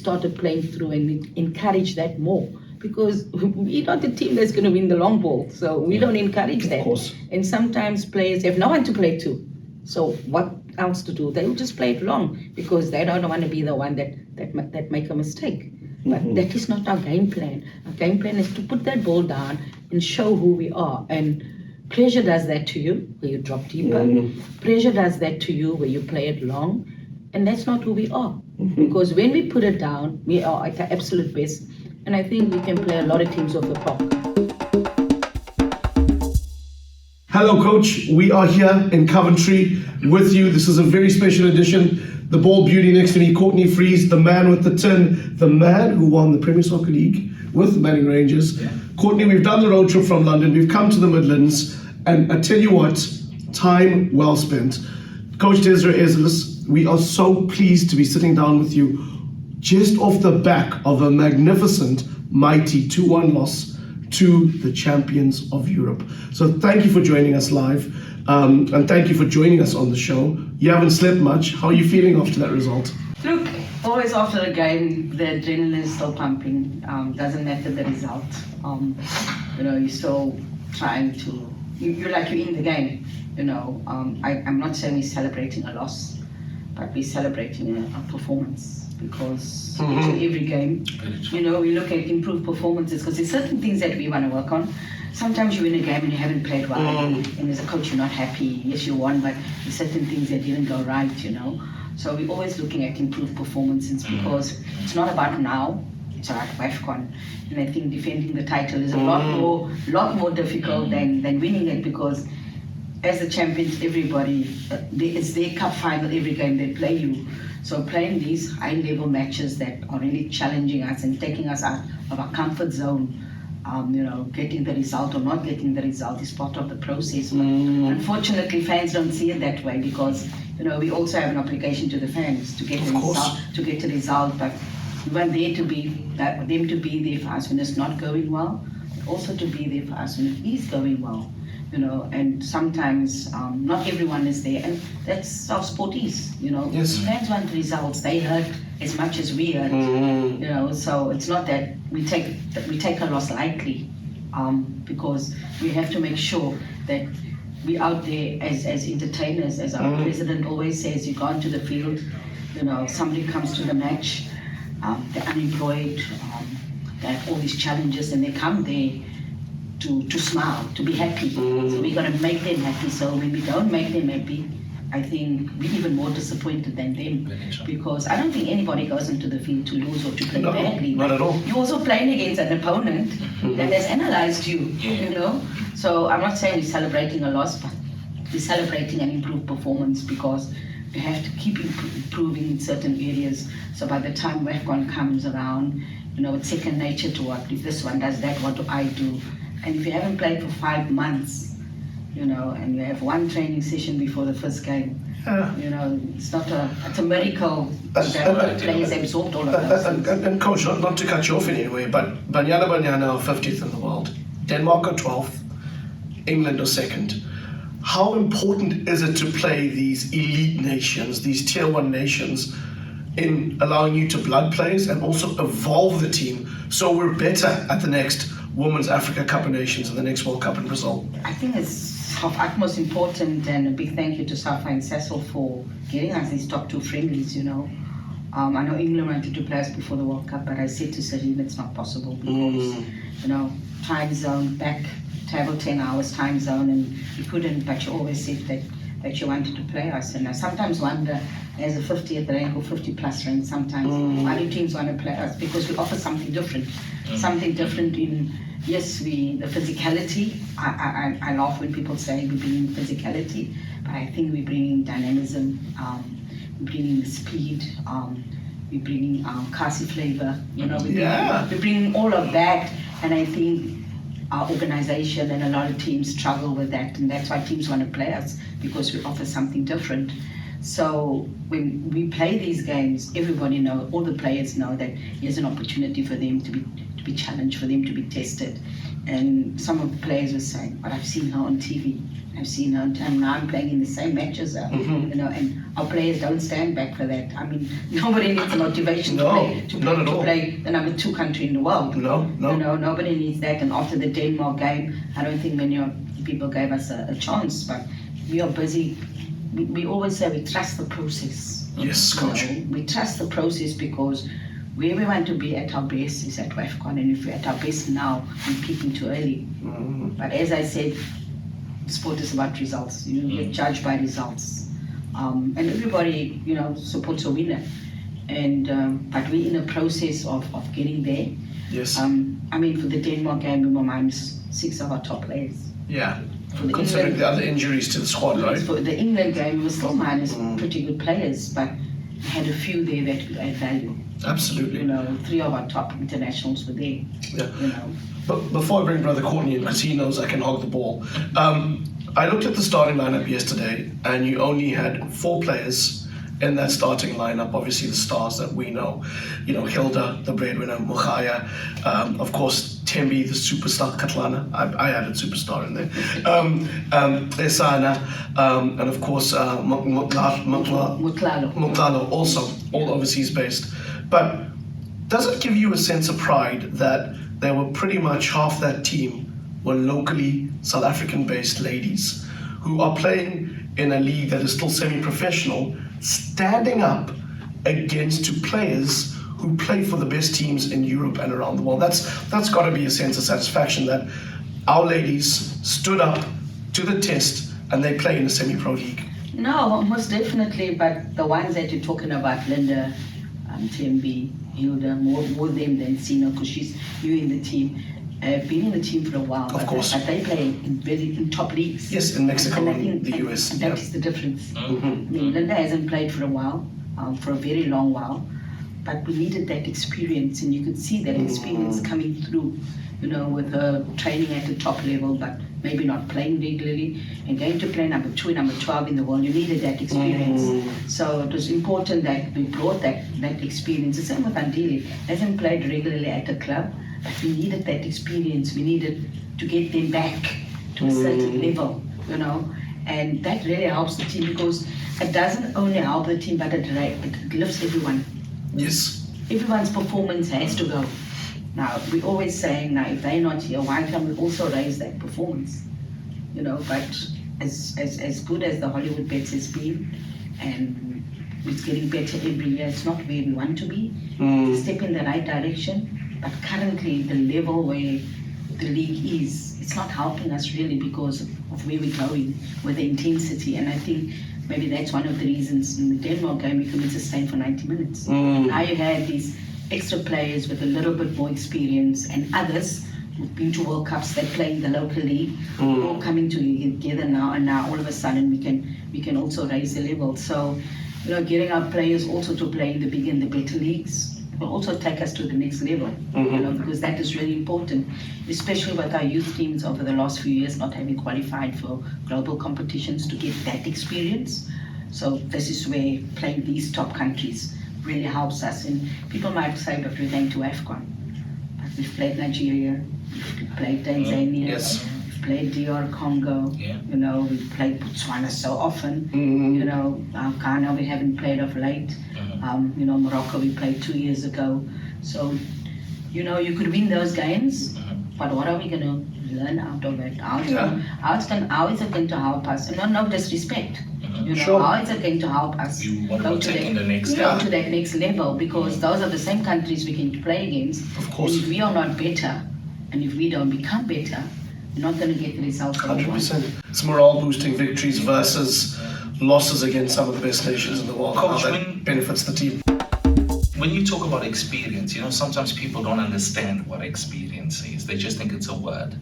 started playing through and we encourage that more. Because we're not the team that's going to win the long ball. So we don't encourage that. Of course. And sometimes players have no one to play to. So what else to do? They will just play it long because they don't want to be the one that make a mistake. But that is not our game plan. Our game plan is to put that ball down and show who we are. And pressure does that to you, where you drop deeper. Pressure does that to you, where you play it long. And that's not who we are. Because when we put it down, we are at our absolute best. And I think we can play a lot of teams off the park. Hello, Coach. We are here in Coventry with you. This is a very special edition. The ball beauty next to me, Courtney, Freese, the man with the tin, the man who won the Premier Soccer League with the Manning Rangers. Yeah. Courtney, we've done the road trip from London. We've come to the Midlands. And I tell you what, time well spent. Coach Desiree Ellis, we are so pleased to be sitting down with you just off the back of a magnificent, mighty 2-1 loss to the champions of Europe. So thank you for joining us live, and thank you for joining us on the show. You haven't slept much. How are you feeling after that result? Look, always after a game, the adrenaline is still pumping. Doesn't matter the result. You're still trying to, you're in the game. I'm not saying we're celebrating a loss, but we're celebrating a performance. Because into every game, we look at improved performances because there's certain things that we want to work on. Sometimes you win a game and you haven't played well, and as a coach you're not happy. Yes, you won, but there's certain things that didn't go right, So we're always looking at improved performances because it's not about now, it's about WAFCON. And I think defending the title is a lot more difficult than winning it, because as the champions, everybody, it's their cup final every game they play you. So playing these high-level matches that are really challenging us and taking us out of our comfort zone, getting the result or not getting the result is part of the process. But unfortunately, fans don't see it that way because we also have an obligation to the fans to get the result. But we want them to be there for us when it's not going well, but also to be there for us when it is going well. And sometimes not everyone is there, and that's how sport is. Yes. Fans want results; they hurt as much as we hurt. So it's not that we take a loss lightly, because we have to make sure that we're out there as entertainers. As our president always says, you go onto the field. Somebody comes to the match, they're unemployed, they have all these challenges, and they come there to smile, to be happy. So we're going to make them happy. So when we don't make them happy, I think we're even more disappointed than them. Because I don't think anybody goes into the field to lose or to play badly. Not at all. You're also playing against an opponent that has analyzed you, So I'm not saying we're celebrating a loss, but we're celebrating an improved performance because we have to keep improving in certain areas. So by the time WAFCON comes around, it's second nature to what, if this one does that, what do I do? And if you haven't played for 5 months, and you have one training session before the first game, it's a miracle that players absorbed all of those things. And Coach, not to cut you off in any way, but Banyana Banyana are 50th in the world, Denmark are 12th, England are 2nd. How important is it to play these elite nations, these tier 1 nations, in allowing you to blood players and also evolve the team so we're better at the next Women's Africa Cup of Nations and the next World Cup in Brazil? I think it's of utmost important, and a big thank you to Safa and Cecil for getting us these top 2 friendlies, I know England wanted to play us before the World Cup, but I said to Zayn it's not possible because, time zone, back, travel 10 hours time zone, and you couldn't, but you always said that you wanted to play us. And I sometimes wonder, as a 50th rank or 50 plus rank, sometimes why do teams want to play us? Because we offer something different. Something different in, yes, the physicality. I laugh when people say we bring in physicality, but I think we bring in dynamism, we bring in the speed, we bring in classy flavour, we bring all of that, and I think our organisation and a lot of teams struggle with that, and that's why teams want to play us, because we offer something different. So when we play these games, everybody know, all the players know that here's an opportunity for them to be challenged, for them to be tested. And some of the players were saying, but I've seen her on TV. I've seen her, and now I'm playing in the same match as her. You know, and our players don't stand back for that. I mean, nobody needs the motivation to play the number 2 country in the world. No. You know, nobody needs that. And after the Denmark game, I don't think many people gave us a chance, but we are busy. We always say we trust the process. Yes, coach. You know, we trust the process because where we want to be at our best is at WAFCON, and if we're at our best now, we're peaking too early. But as I said, sport is about results. You get judged by results, and everybody, you know, supports a winner. And but we're in a process of getting there. Yes. I mean, for the Denmark game, we were minus 6 of our top players. Yeah. For the Considering the other injuries to the squad, right? For the England game, we were still minus pretty good players, but we had a few there that could add value. Absolutely. You know, 3 of our top internationals were there. Yeah. You know. But before I bring Brother Courtney in, because he knows I can hog the ball, I looked at the starting lineup yesterday, and you only had 4 players in that starting lineup. Obviously, the stars that we know, you know, Hilda, the breadwinner, Mukhaya, of course, Thembi, the superstar, Katlana. I added superstar in there. Esana, and of course, Mutlalo, also all overseas based. But does it give you a sense of pride that there were pretty much half that team were locally South African based ladies who are playing in a league that is still semi-professional, standing up against 2 players who play for the best teams in Europe and around the world? That's got to be a sense of satisfaction that our ladies stood up to the test and they play in a semi-pro league. No, most definitely, but the ones that you're talking about, Linda, Thembi, Hilda, more them than Sina, because she's new in the team. Been in the team for a while, of course. But they play in top leagues. Yes, in Mexico and the US. And that is the difference. I mean, Linda hasn't played for a while, for a very long while, but we needed that experience, and you could see that experience coming through, you know, with her training at the top level, but maybe not playing regularly, and going to play number 2 and number 12 in the world. You needed that experience. So it was important that we brought that experience. The same with Andile. Hasn't played regularly at a club, but we needed that experience. We needed to get them back to a certain level, you know, and that really helps the team, because it doesn't only help the team, but it lifts everyone. Yes. Everyone's performance has to go. Now, we're always saying, now, if they're not here, why can't we also raise that performance? You know, but as good as the Hollywood Bets has been, and it's getting better every year, it's not where we want to be. It's a step in the right direction. But currently, the level where the league is, it's not helping us really because of where we're going with the intensity. And I think maybe that's one of the reasons in the Denmark game we couldn't sustain for 90 minutes. Now you had these extra players with a little bit more experience, and others who've been to World Cups that play in the local league, all coming together now, and now all of a sudden we can also raise the level. So, you know, getting our players also to play in the big and the better leagues will also take us to the next level, you know, because that is really important, especially with our youth teams over the last few years not having qualified for global competitions to get that experience. So this is where playing these top countries really helps us. And people might say, but we're going to WAFCON. But we've played Nigeria, we've played Tanzania, Yes. we've played DR Congo, you know, we've played Botswana so often, you know, Ghana we haven't played of late. You know, Morocco we played 2 years ago. So, you know, you could win those games, but what are we going to learn out of it? How is it going to help us? And no disrespect. You know, how is it going to help us go to that next level? Because those are the same countries we can play against. Of course. And if we are not better, and if we don't become better, we're not going to get the results that we want. 100%. It's morale boosting victories versus losses against some of the best nations in the world. Coach, how that benefits the team. When you talk about experience, you know, sometimes people don't understand what experience is. They just think it's a word.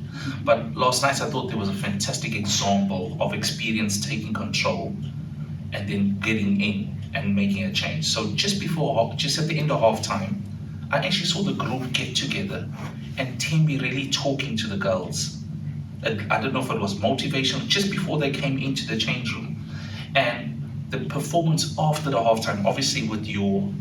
But last night I thought there was a fantastic example of experience taking control and then getting in and making a change. So just at the end of halftime, I actually saw the group get together and Thembi really talking to the girls. I don't know if it was motivational, just before they came into the change room. And the performance after the halftime, obviously with your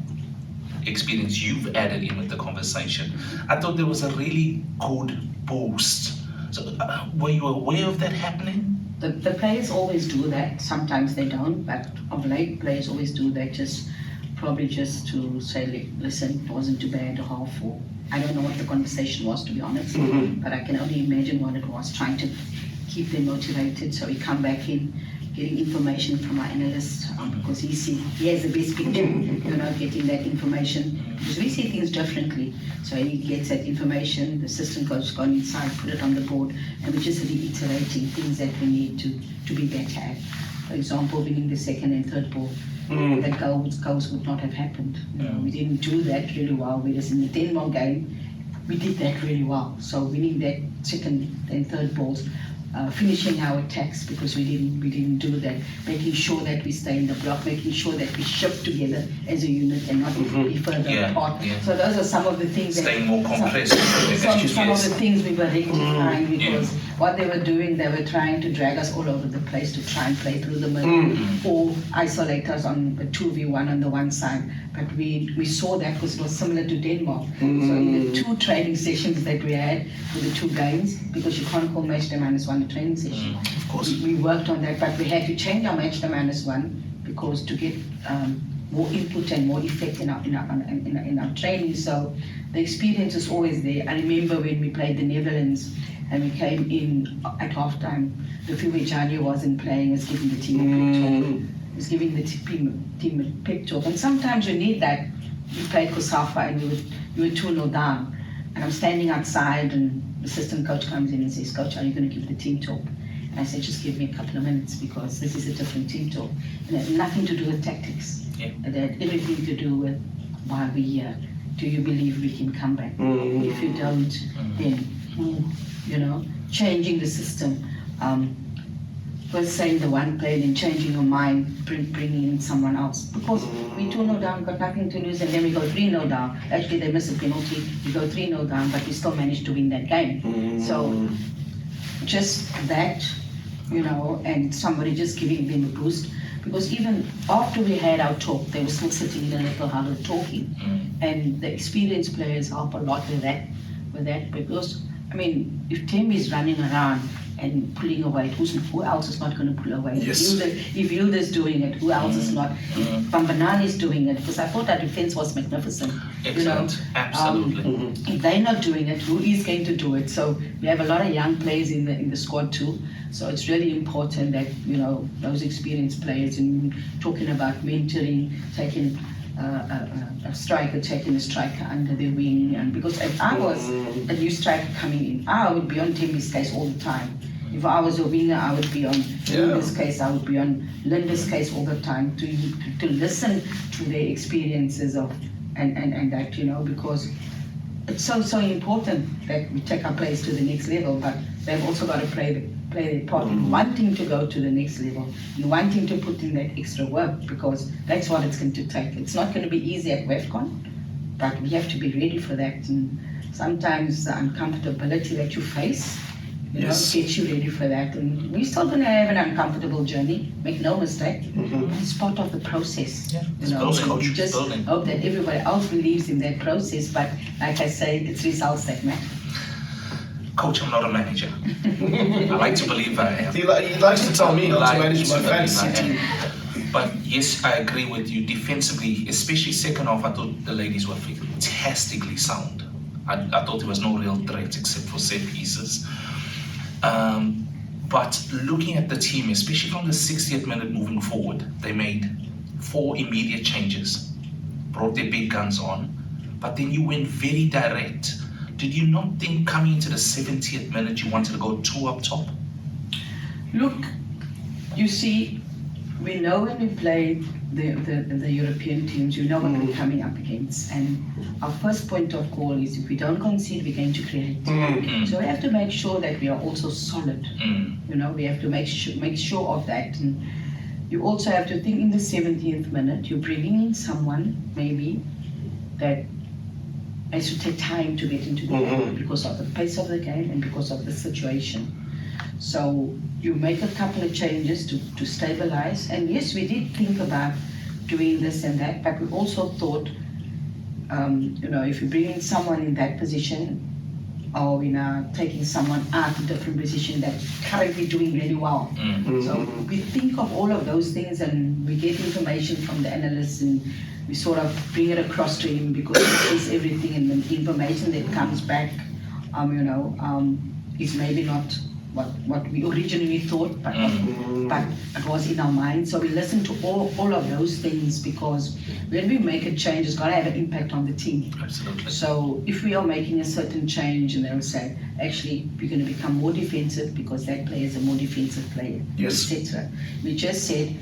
experience you've added in with the conversation, I thought there was a really good boost. So were you aware of that happening? The players always do that. Sometimes they don't, but of late players always do that. Probably just to say, listen, it wasn't too bad a half, or I don't know what the conversation was, to be honest. But I can only imagine what it was, trying to keep them motivated. So we come back in, getting information from our analyst, because he has the best picture, getting that information, because we see things differently. So he gets that information, the assistant coach gone inside, put it on the board, and we're just reiterating things that we need to be better at. For example, winning the second and third ball, that goals would not have happened. We didn't do that really well, whereas in the Denmark game, we did that really well. So winning that second and third balls, finishing our attacks, because we didn't do that, making sure that we stay in the block, making sure that we shift together as a unit and not be further apart. So those are some of the things staying more compressed. Some of the things we were rectifying, because what they were doing, they were trying to drag us all over the place to try and play through the middle or isolate us on a 2v1 on the one side. But we saw that because it was similar to Denmark. So in the 2 training sessions that we had for the 2 games, because you can't call match day -1 a training session. Of course. We worked on that, but we had to change our match day -1 because to get more input and more effect in our training. So the experience is always there. I remember when we played the Netherlands and we came in at halftime, the Fubijani wasn't playing, was giving the team a pep talk. Was giving the team a pep talk. And sometimes you need that. We played Kosafa and we were 2-0 down. And I'm standing outside and the assistant coach comes in and says, "Coach, are you going to give the team talk?" And I said, "Just give me a couple of minutes, because this is a different team talk." And it had nothing to do with tactics. It had everything to do with why we're here. Do you believe we can come back? If you don't, then, changing the system. First saying the one play, then changing your mind, bringing in someone else. Because we 2-0 down, got nothing to lose, and then we go 3-0 down. Actually, they miss a penalty. We go 3-0 down, but we still managed to win that game. So just that, and somebody just giving them a boost. Because even after we had our talk, they were still sitting in a little huddle talking. And the experienced players help a lot with that. Because, if Thembi is running around and pulling away, who else is not going to pull away? Yes. If Hilda's doing it, who else is not? If Banyana is doing it, because I thought our defense was magnificent. Excellent. Absolutely. If they're not doing it, who is going to do it? So we have a lot of young players in the squad too. So it's really important that those experienced players, and talking about mentoring, taking a striker, taking a striker under their wing. And because if I was a new striker coming in, I would be on Thembi's case all the time. If I was a winger, I would be on Linda's case, I would be on Linda's case all the time, to listen to their experiences and that, because it's so important that we take our players to the next level, but they've also got to play their part in wanting to go to the next level and wanting to put in that extra work, because that's what it's going to take. It's not going to be easy at WAFCON, but we have to be ready for that. And sometimes the uncomfortability that you face, gets you ready for that. And we're still going to have an uncomfortable journey, make no mistake. It's part of the process. Coach. Just hope that everybody else believes in that process, but like I say, it's results that matter. Coach, I'm not a manager. I like to believe I am. He likes to tell me not to manage my fantasy team. But yes, I agree with you. Defensively, especially second half, I thought the ladies were fantastically sound. I thought there was no real threat except for set pieces. But looking at the team, especially from the 60th minute moving forward, they made 4 immediate changes, brought their big guns on, but then you went very direct. Did you not think coming into the 70th minute you wanted to go 2 up top? Look, you see, we know when we play the European teams, you know what we're coming up against. And our first point of call is, if we don't concede, we're going to create. So we have to make sure that we are also solid. We have to make sure of that. And you also have to think, in the 70th minute, you're bringing in someone maybe that has to take time to get into the game, because of the pace of the game and because of the situation. So you make a couple of changes to stabilize. And yes, we did think about doing this and that, but we also thought, if you bring in someone in that position, or taking someone out of a different position that's currently doing really well. So we think of all of those things, and we get information from the analysts, and we sort of bring it across to him, because he sees everything, and the information that comes back, is maybe not what we originally thought, but it was in our mind. So we listen to all of those things, because when we make a change, it's going to have an impact on the team. Absolutely. So if we are making a certain change, and they'll say, actually, we're going to become more defensive because that player is a more defensive player, Yes. etc. We just said,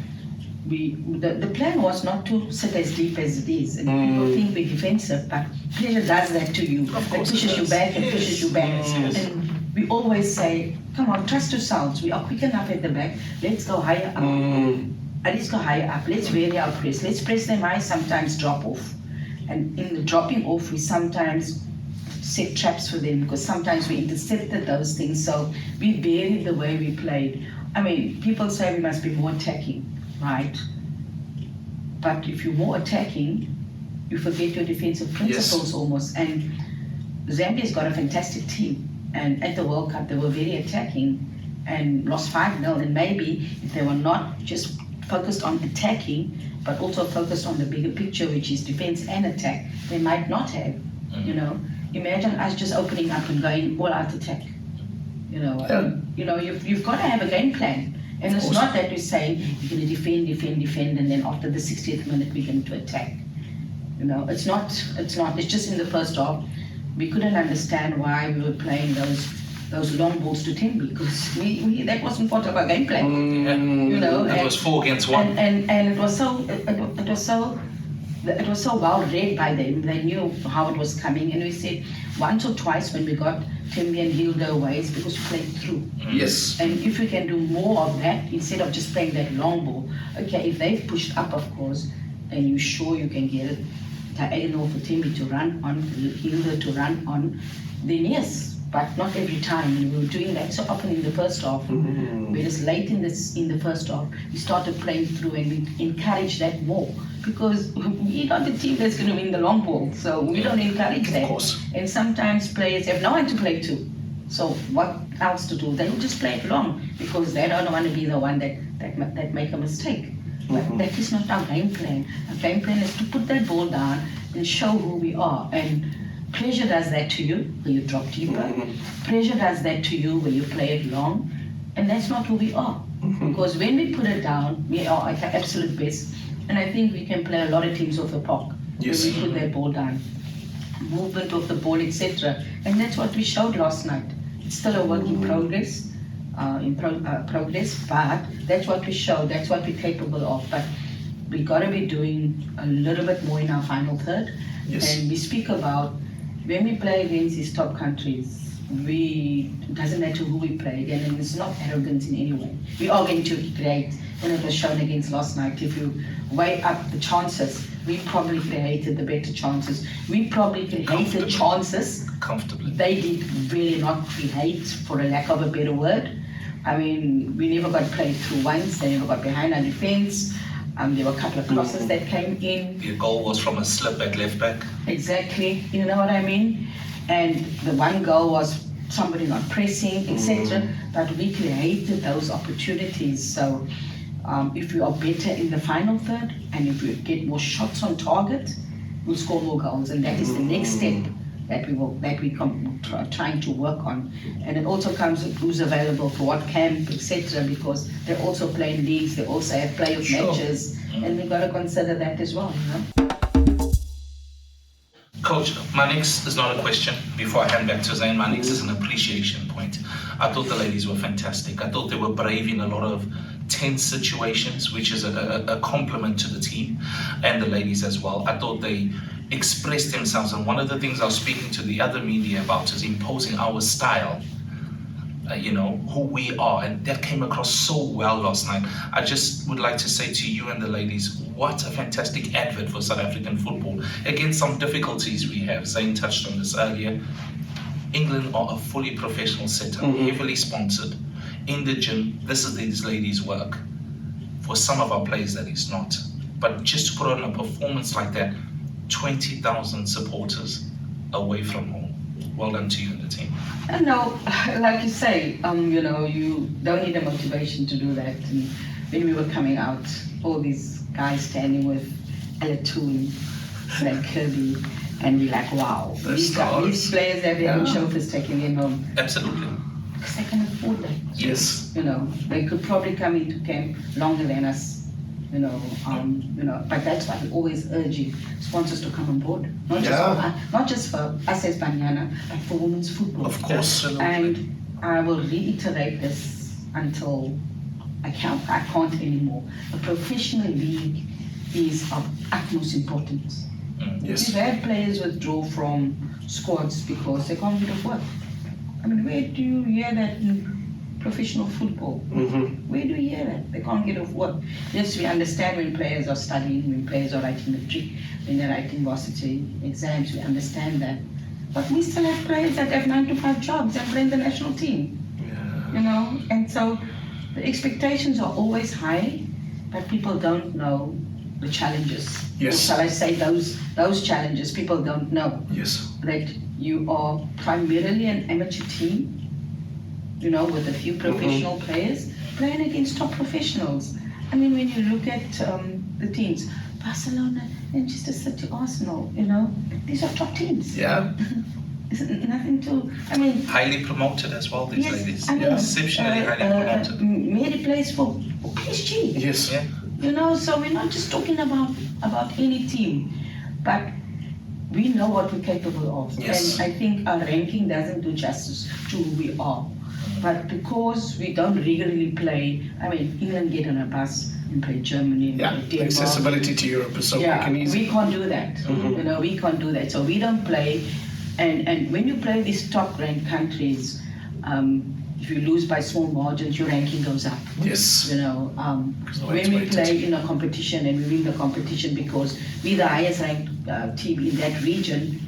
the plan was not to sit as deep as it is, and people think we're defensive, but pleasure does that to you. Of course it pushes it you does. back, it Yes. pushes you back. Yes. And we always say, come on, trust yourselves. We are quick enough at the back. Let's go higher up. Let's go higher up. Let's vary our press. Let's press them high, sometimes drop off. And in the dropping off, we sometimes set traps for them, because sometimes we intercepted those things. So we varied the way we played. I mean, people say we must be more attacking, right? But if you're more attacking, you forget your defensive principles almost. And Zambia's got a fantastic team. And at the World Cup, they were very attacking and lost 5-0. And maybe if they were not just focused on attacking, but also focused on the bigger picture, which is defense and attack, they might not have. Imagine us just opening up and going all out attack. You've got to have a game plan. And it's not that we're saying you're going to defend, and then after the 60th minute we're going to attack. It's not. It's just in the first half, we couldn't understand why we were playing those long balls to Thembi, because we that wasn't part of our game plan. It was 4 against 1. And it was so well read by them. They knew how it was coming, and we said once or twice when we got Thembi and Hilda away, it's because we played through. Yes. And if we can do more of that instead of just playing that long ball, okay, if they've pushed up, of course, and you're sure you can get it diagonal for Thembi to run on, Hilda to run on, then yes, but not every time. And we were doing that so often in the first half. Whereas late in the first half, we started playing through, and we encouraged that more, because we're not the team that's going to win the long ball, so we don't encourage that. Of course. And sometimes players have no one to play to. So what else to do? They will just play it long, because they don't want to be the one that make a mistake. But that is not our game plan. Our game plan is to put that ball down and show who we are. And pressure does that to you where you drop deeper. Pressure does that to you where you play it long. And that's not who we are. Because when we put it down, we are at our absolute best. And I think we can play a lot of teams off the park when we put that ball down. Movement of the ball, etc. And that's what we showed last night. It's still a work in progress. But that's what we show, that's what we're capable of. But we got to be doing a little bit more in our final third. Yes. And we speak about when we play against these top countries, it doesn't matter who we play against, and it's not arrogance in any way. We are going to create, and it was shown against last night. If you weigh up the chances, we probably created the better chances. We probably created chances. Comfortably. They did really not create, for a lack of a better word. I mean, we never got played through once. They never got behind our defense. There were a couple of crosses that came in. Your goal was from a slip at left back. Exactly, you know what I mean? And the one goal was somebody not pressing, etc. But we created those opportunities. So if we are better in the final third, and if we get more shots on target, we'll score more goals. And that is the next step that we're trying to work on. And it also comes with who's available for what camp, etc. Because they're also playing leagues, they also have playoff matches, and we've got to consider that as well, Coach, my next is not a question before I hand back to Zayn. My next is an appreciation point. I thought the ladies were fantastic. I thought they were brave in a lot of tense situations, which is a compliment to the team and the ladies as well. I thought they expressed themselves, and one of the things I was speaking to the other media about is imposing our style, who we are, and that came across so well last night. I just would like to say to you and the ladies, what a fantastic advert for South African football. Against some difficulties we have, Zayn touched on this earlier, England are a fully professional setup, heavily sponsored, in the gym, this is these ladies' work. For some of our players, that is not. But just to put on a performance like that, 20,000 supporters away from home. Well done to you and the team. And no, like you say, you know, you don't need a motivation to do that. And when we were coming out, all these guys standing with Alatoon, like Kirby, and we're like, wow, these players have their own chauffeurs taking them home. Absolutely. Because they can afford that. Yes. You know, they could probably come into camp longer than us. You know, but that's why we're always urging sponsors to come on board. Not just for us as Banyana, but for women's football. Of course. And I will reiterate this until I can't anymore. A professional league is of utmost importance. Yes. We've had players withdraw from squads because they can't get off work. I mean, where do you hear that in professional football? Where do you hear that? They can't get off work. Yes, we understand when players are studying, when players are writing matric, when they're writing varsity exams, we understand that. But we still have players that have 9-to-5 jobs and play in the national team. You know, and so the expectations are always high, but people don't know the challenges. Yes. Or shall I say those challenges people don't know. Yes. That you are primarily an amateur team, you know, with a few professional players playing against top professionals. I mean, when you look at the teams, Barcelona, Manchester City, Arsenal, you know, these are top teams. Yeah. Nothing to, I mean... Highly promoted as well, these ladies. I mean, Exceptionally highly promoted. Mary plays for PSG. Yes. Yeah. You know, so we're not just talking about any team, but we know what we're capable of. Yes. And I think our ranking doesn't do justice to who we are. But because we don't regularly play, I mean, England get on a bus and play Germany, and play Denmark. Accessibility to Europe is so quick and easy. We can't do that. You know, we can't do that. So we don't play. And when you play these top-ranked countries, if you lose by small margins, your ranking goes up. Yes. You know, when we play in a competition and we win the competition because we're the highest ranked team in that region,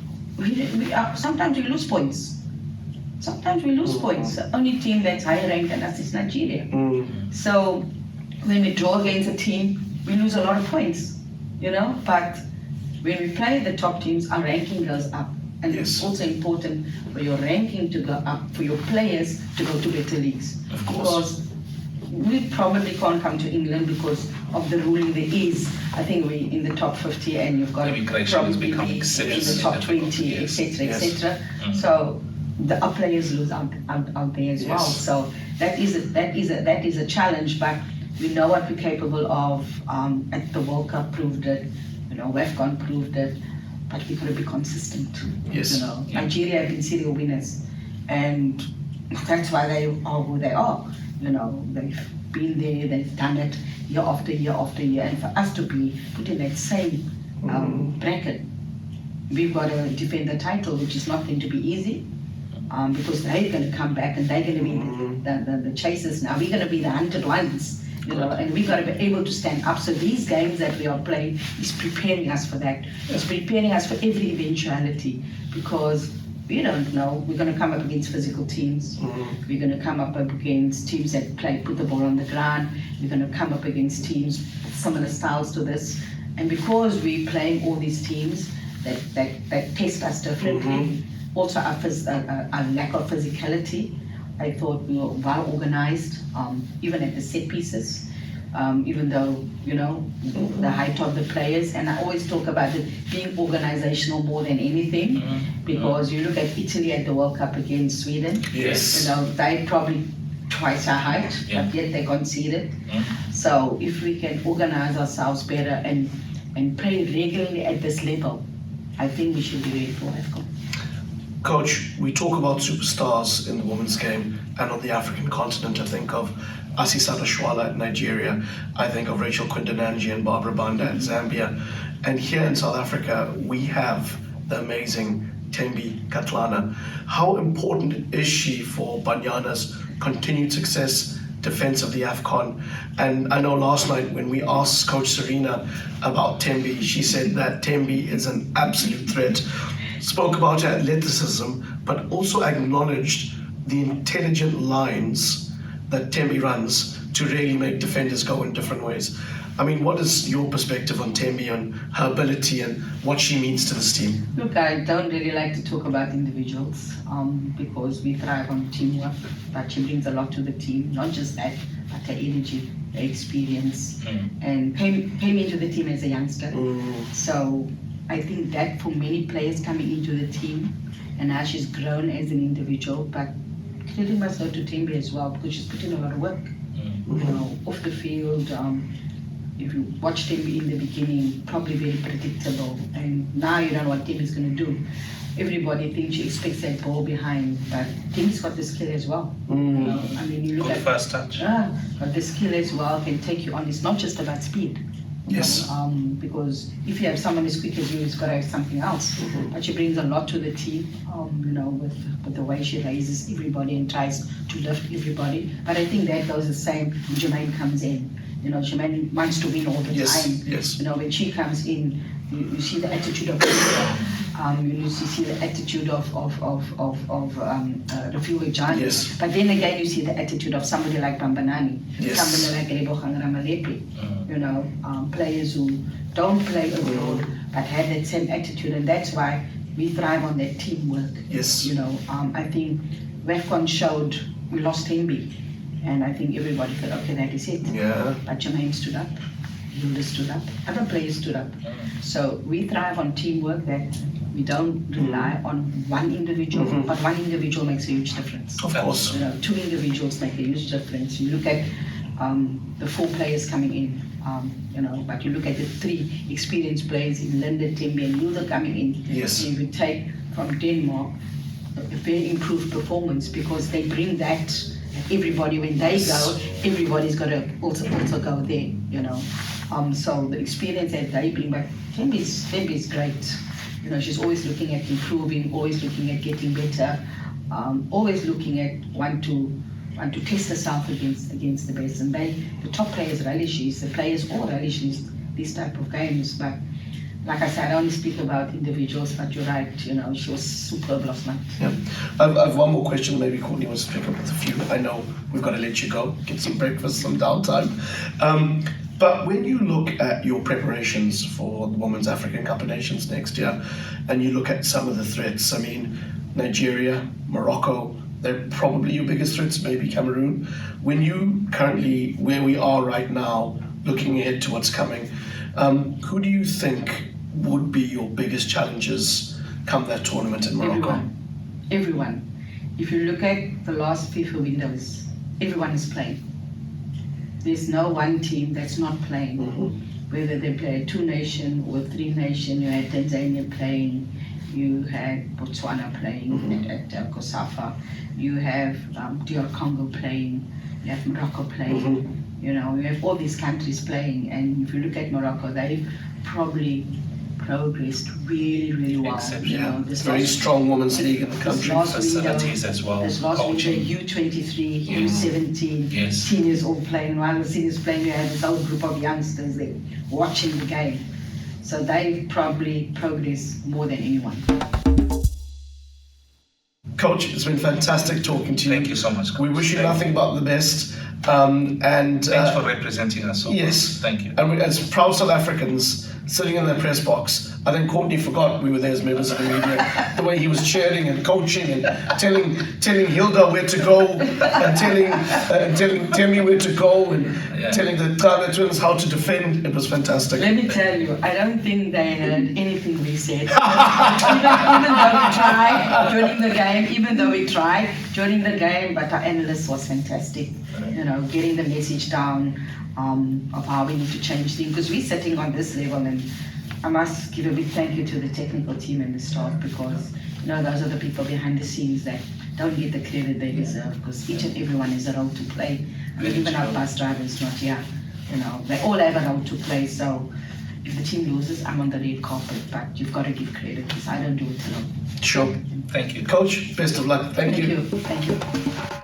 sometimes we lose points. Sometimes we lose points. The only team that's higher ranked than us is Nigeria. So when we draw against a team, we lose a lot of points, you know, but when we play the top teams, our ranking goes up. And it's also important for your ranking to go up, for your players to go to better leagues. Of course. Because we probably can't come to England because of the ruling there is. I think we're in the top 50 and you've got probably in the top 20, etc., etc. So our players lose out there as well. So that is a challenge, but we know what we're capable of. At the World Cup proved it, you know, WAFCON proved it. But we've got to be consistent. Yes. You know, Nigeria have been serial winners, and that's why they are who they are. You know, they've been there, they've done it year after year after year, and for us to be put in that same bracket, we've got to defend the title, which is not going to be easy, because they're going to come back and they're going to be the chasers now. We're going to be the hunted ones. You know, and we've got to be able to stand up. So these games that we are playing is preparing us for that. It's preparing us for every eventuality, because we don't know. We're going to come up against physical teams. We're going to come up against teams that put the ball on the ground. We're going to come up against teams with similar styles to this. And because we're playing all these teams that test us differently, also our lack of physicality, I thought we were well organized, even at the set pieces, even though, you know, the height of the players. And I always talk about it being organizational more than anything, because you look at Italy at the World Cup against Sweden. Yes. You know, they probably twice our height, but yet they conceded. So if we can organize ourselves better and play regularly at this level, I think we should be ready for WAFCON. Coach, we talk about superstars in the women's game and on the African continent. I think of Asisata Shwala at Nigeria. I think of Rachel Quindananji and Barbara Banda at Zambia. And here in South Africa, we have the amazing Thembi Katlana. How important is she for Banyana's continued success, defense of the AFCON? And I know last night when we asked Coach Serena about Thembi, she said that Thembi is an absolute threat. Spoke about her athleticism, but also acknowledged the intelligent lines that Thembi runs to really make defenders go in different ways. I mean, what is your perspective on Thembi, on her ability and what she means to this team? Look, I don't really like to talk about individuals because we thrive on teamwork, but she brings a lot to the team, not just that, but her energy, her experience, and came into the team as a youngster. So I think that for many players coming into the team, and now she's grown as an individual, but credit must go to Thembi as well because she's put in a lot of work. You know, off the field. If you watched Thembi in the beginning, probably very predictable, and now you don't know what Thembi's going to do. Everybody thinks she expects that ball behind, but Thembi's got the skill as well. You know, I mean, you look Good at first touch. but the skill as well can take you on. It's not just about speed. Yes. Because if you have someone as quick as you, it's got to have something else. But she brings a lot to the team, you know, with the way she raises everybody and tries to lift everybody. But I think that goes the same when Jermaine comes in. You know, Jermaine wants to win all the time. Yes. You know, when she comes in, you see the attitude of her. You see the attitude of the few Johnny. Yes. But then again, you see the attitude of somebody like Bambanani, Yes. somebody like Rebogang Ramalepe. You know, players who don't play abroad but have that same attitude, and that's why we thrive on that teamwork. Yes. You know, I think WAFCON showed we lost Thembi, and I think everybody thought, okay, that is it. Yeah. But Jermaine stood up, Hilda stood up, other players stood up. So we thrive on teamwork, that we don't rely on one individual, but one individual makes a huge difference. Of course. You know, two individuals make a huge difference. You look at the 4 players coming in, you know, but you look at the 3 experienced players in Linda, Thembi, and Hilda coming in. Yes. You would take from Denmark a very improved performance because they bring that. Everybody, when they go, everybody's got to also go there, you know. So the experience that they bring, but Thembi is great. You know, she's always looking at improving, always looking at getting better, always looking at want to test herself against the best. And the top players relish these, the players all relish these type of games. But like I said, I only speak about individuals, but you're right, you know, she was superb last night. Yeah. I've one more question. Maybe Courtney wants to pick up with a few. I know we've got to let you go, get some breakfast, some downtime. But when you look at your preparations for the Women's African Cup of Nations next year, and you look at some of the threats, I mean, Nigeria, Morocco, they're probably your biggest threats, maybe Cameroon. When you currently, where we are right now, looking ahead to what's coming, who do you think would be your biggest challenges come that tournament in Morocco? Everyone. If you look at the last FIFA windows, everyone is playing. There's no one team that's not playing. Whether they play a 2-nation or a 3-nation, you had Tanzania playing, you had Botswana playing at Kosafa, you have DR Congo playing, you have Morocco playing. You know, you have all these countries playing, and if you look at Morocco, they've probably progressed really, really well. You know, this very strong women's league in the country. Facilities as well. This last coaching. window, U23, U17, seniors all playing. While the seniors playing, you have this whole group of youngsters there watching the game. So they probably progressed more than anyone. Coach, it's been fantastic talking to you. Thank you so much, Coach. We wish you nothing but the best. Thanks for representing us so yes. much. Thank you. And we, as proud South Africans sitting in the press box, I think Courtney forgot we were there as members of the media. The way he was cheering and coaching and telling Hilda where to go and telling Thembi where to go and telling the Tana twins how to defend. It was fantastic. Let me tell you, I don't think they heard anything we said. even though we tried during the game, but our analyst was fantastic. You know, getting the message down of how we need to change things, because we're sitting on this level, and I must give a big thank you to the technical team and the staff, because you know, those are the people behind the scenes that don't get the credit they deserve, because each and everyone has a role to play. I mean, even our bus drivers not here, you know, they all have a role to play. So if the team loses, I'm on the red carpet, but you've got to give credit, because I don't do it alone. Sure. Thank you. Coach, best of luck. Thank you. Thank you.